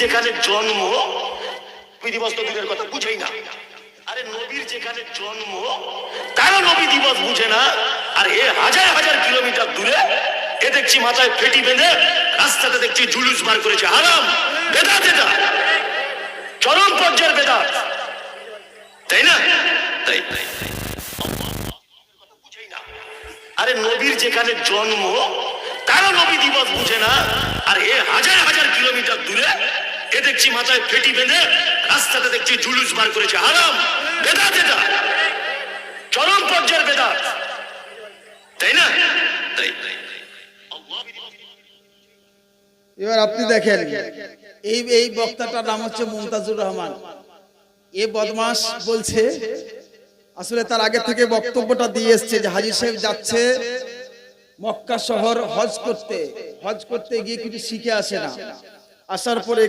যেখানে জন্ম, নবী দিবস তো দূরের কথা বুঝেই না। আরে নবীর যেখানে জন্ম তারা নবী দিবস বুঝে না, আর এ হাজার হাজার কিলোমিটার দূরে এ দেখছি মাথায় ফেটি বেঁধে রাস্তাতে দেখছি জুলুস বার করেছে। হারাম, বেদাত, এটা চরম পর্যায়ের বেদাত, তাই না? তাই বুঝেই না। আরে নবীর যেখানে জন্ম তারা নবী দিবস বুঝে না, আর এ হাজার হাজার কিলোমিটার দূরে এ দেখছি মাথায় ফেটি বেঁধে রাস্তাতে দেখছি জুলুস বার করেছে। হারাম, বেদাত, এটা চরম পর্যায়ের বেদাত, তাই না? তাই এবার আপনি দেখেন এই বক্তাটার নাম হচ্ছে মুমতাজুর রহমান। এ বদমাস বলছে, আসলে তার আগে থেকে বক্তব্যটা দিয়ে এসছে যে হাজী সাহেব যাচ্ছে মক্কা শহর হজ করতে গিয়ে কিছু শিখে আসে না, আসার পরে